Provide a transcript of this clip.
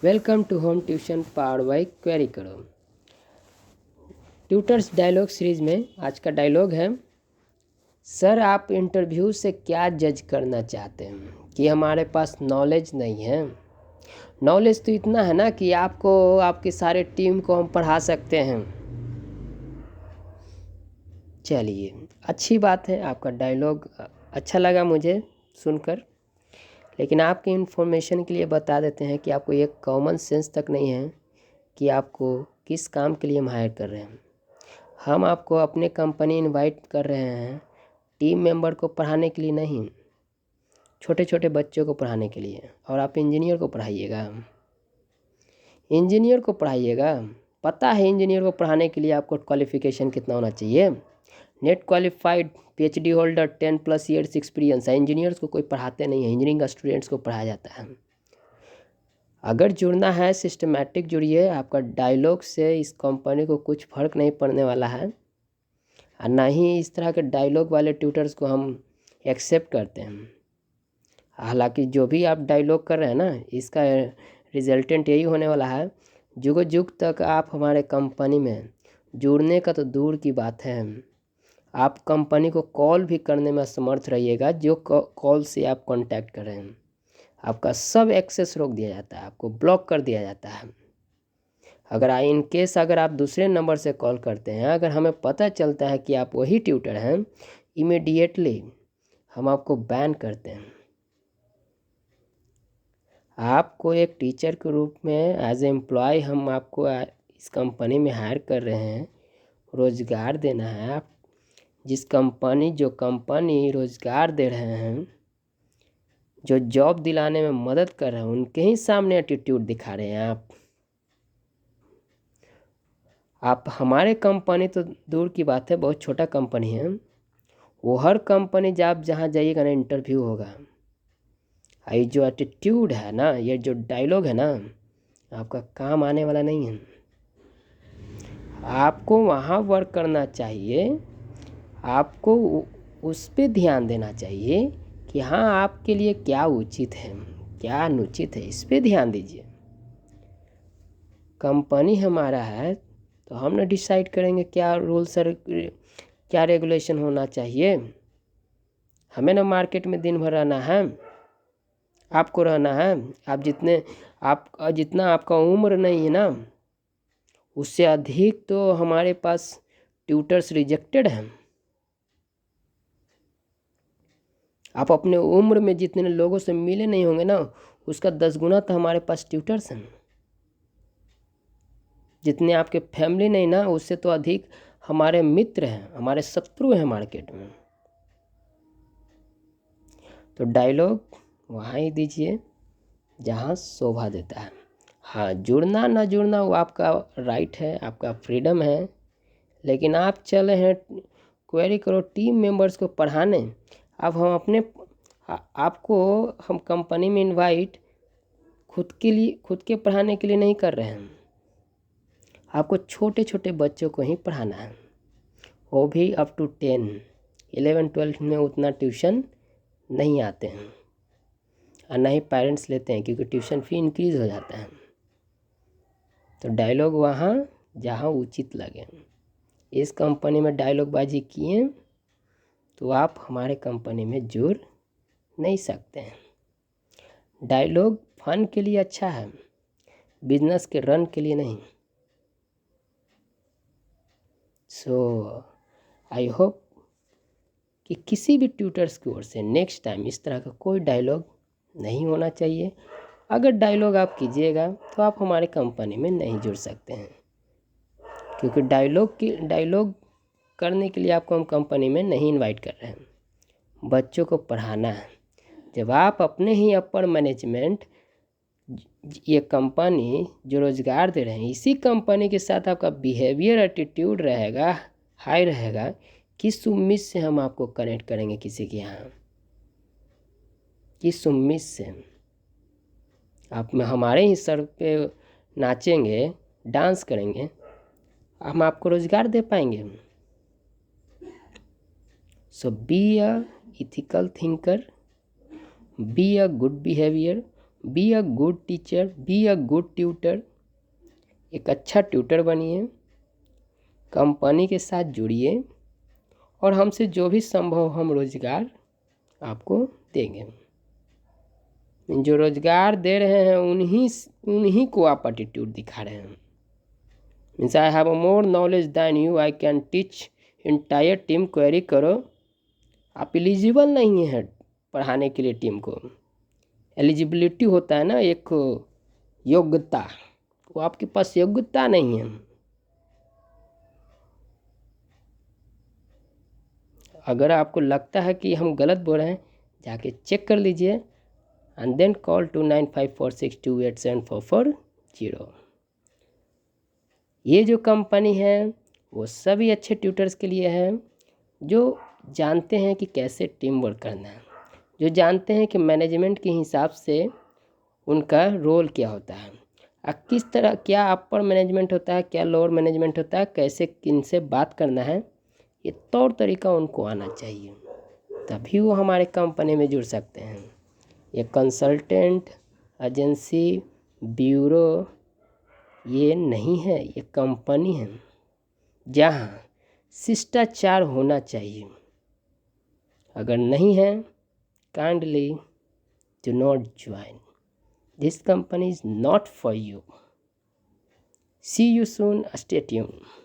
Welcome to home tuition powered by query Karo. Tutors dialogue series में आज का dialogue है, सर आप इंटरव्यू से क्या जज करना चाहते हैं कि हमारे पास नॉलेज नहीं है। नॉलेज तो इतना है ना कि आपको आपकी सारे टीम को हम पढ़ा सकते हैं। चलिए, अच्छी बात है, आपका डायलॉग अच्छा लगा मुझे सुनकर। लेकिन आपके इन्फॉर्मेशन के लिए बता देते हैं कि आपको एक कॉमन सेंस तक नहीं है कि आपको किस काम के लिए हम हायर कर रहे हैं। हम आपको अपने कंपनी इनवाइट कर रहे हैं टीम मेंबर को पढ़ाने के लिए नहीं, छोटे छोटे बच्चों को पढ़ाने के लिए। और आप इंजीनियर को पढ़ाइएगा, इंजीनियर को पढ़ाइएगा। पता है इंजीनियर को पढ़ाने के लिए आपको क्वालिफ़िकेशन कितना होना चाहिए? Net qualified PhD holder 10+ years experience है। इंजीनियर्स को कोई पढ़ाते नहीं है, इंजीनियरिंग का स्टूडेंट्स को पढ़ाया जाता है। अगर जुड़ना है सिस्टमैटिक जुड़िए। आपका डायलॉग से इस कंपनी को कुछ फ़र्क नहीं पड़ने वाला है और ना ही इस तरह के डायलॉग वाले ट्यूटर्स को हम एक्सेप्ट करते हैं। हालांकि जो भी आप डायलॉग कर रहे हैं ना, इसका रिजल्टेंट यही होने वाला है, जुग जुग तक आप हमारे कंपनी में जुड़ने का तो दूर की बात है, आप कंपनी को कॉल भी करने में असमर्थ रहिएगा। जो कॉल से आप कांटेक्ट कर रहे हैं, आपका सब एक्सेस रोक दिया जाता है, आपको ब्लॉक कर दिया जाता है। अगर इन केस अगर आप दूसरे नंबर से कॉल करते हैं, अगर हमें पता चलता है कि आप वही ट्यूटर हैं, इमीडिएटली हम आपको बैन करते हैं। आपको एक टीचर के रूप में एज ए एम्प्लॉय हम आपको इस कंपनी में हायर कर रहे हैं, रोज़गार देना है। आप जो कंपनी रोज़गार दे रहे हैं, जो जॉब दिलाने में मदद कर रहे हैं, उनके ही सामने एटीट्यूड दिखा रहे हैं आप हमारे कंपनी तो दूर की बात है, बहुत छोटा कंपनी है। वो हर कंपनी आप जहाँ जाइएगा ना, इंटरव्यू होगा। ये जो एटीट्यूड है ना, ये जो डायलॉग है ना, आपका काम आने वाला नहीं है। आपको वहाँ वर्क करना चाहिए, आपको उस पर ध्यान देना चाहिए कि हाँ आपके लिए क्या उचित है क्या अनुचित है, इस पर ध्यान दीजिए। कंपनी हमारा है तो हम ना डिसाइड करेंगे क्या रूल्स और क्या रेगुलेशन होना चाहिए। हमें ना मार्केट में दिन भर रहना है, आपको रहना है। जितना आपका उम्र नहीं है ना, उससे अधिक तो हमारे पास ट्यूटर्स रिजेक्टेड हैं। आप अपने उम्र में जितने लोगों से मिले नहीं होंगे ना, उसका 10 गुना तो हमारे पास ट्यूटर्स हैं। जितने आपके फैमिली नहीं ना, उससे तो अधिक हमारे मित्र हैं, हमारे शत्रु हैं मार्केट में। तो डायलॉग वहाँ ही दीजिए जहाँ शोभा देता है। हाँ, जुड़ना ना जुड़ना वो आपका राइट है, आपका फ्रीडम है। लेकिन आप चले हैं क्वेरी करो टीम मेंबर्स को पढ़ाने। अब हम आपको हम कंपनी में इनवाइट खुद के पढ़ाने के लिए नहीं कर रहे हैं। आपको छोटे छोटे बच्चों को ही पढ़ाना है, वो भी अप टू 10, 11, 12 में उतना ट्यूशन नहीं आते हैं और ना ही पेरेंट्स लेते हैं, क्योंकि ट्यूशन फ़ी इंक्रीज़ हो जाता है। तो डायलॉग वहाँ जहाँ उचित लगे। इस कंपनी में डायलॉग बाजी किए तो आप हमारे कंपनी में जुड़ नहीं सकते हैं। डायलॉग फन के लिए अच्छा है, बिजनेस के रन के लिए नहीं। सो आई होप कि किसी भी ट्यूटर्स की ओर से नेक्स्ट टाइम इस तरह का कोई डायलॉग नहीं होना चाहिए। अगर डायलॉग आप कीजिएगा तो आप हमारे कंपनी में नहीं जुड़ सकते हैं, क्योंकि डायलॉग करने के लिए आपको हम कंपनी में नहीं इनवाइट कर रहे हैं। बच्चों को पढ़ाना है। जब आप अपने ही अपर मैनेजमेंट, ये कंपनी जो रोज़गार दे रहे हैं, इसी कंपनी के साथ आपका बिहेवियर एटीट्यूड रहेगा, हाई रहेगा, किस उम्मीद से हम आपको कनेक्ट करेंगे किसी के यहाँ? किस उम्मीद से? आप हमारे ही सर पे नाचेंगे, डांस करेंगे, हम आपको रोज़गार दे पाएंगे? So be a ethical thinker, be a good behaviour, be a good teacher, be a good tutor, एक अच्छा ट्यूटर बनिए, कंपनी के साथ जुड़िए और हमसे जो भी संभव हम रोज़गार आपको देंगे। जो रोज़गार दे रहे हैं उन्हीं को आप एटीट्यूड दिखा रहे हैं। Means I have more knowledge than you, I can teach entire team, query Karo. आप एलिजिबल नहीं है पढ़ाने के लिए टीम को। एलिजिबिलिटी होता है ना, एक योग्यता, वो आपके पास योग्यता नहीं है। अगर आपको लगता है कि हम गलत बोल रहे हैं, जाके चेक कर लीजिए एंड देन कॉल टू 9546287440। ये जो कंपनी है वो सभी अच्छे ट्यूटर्स के लिए है, जो जानते हैं कि कैसे टीम वर्क करना है, जो जानते हैं कि मैनेजमेंट के हिसाब से उनका रोल क्या होता है, किस तरह, क्या अपर मैनेजमेंट होता है, क्या लोअर मैनेजमेंट होता है, कैसे किनसे बात करना है, ये तौर तरीका उनको आना चाहिए, तभी वो हमारे कंपनी में जुड़ सकते हैं। ये कंसल्टेंट, एजेंसी, ब्यूरो ये नहीं है, ये कंपनी है जहाँ शिष्टाचार होना चाहिए। अगर नहीं है, kindly do not join, this company is not for you. See you soon, stay tuned.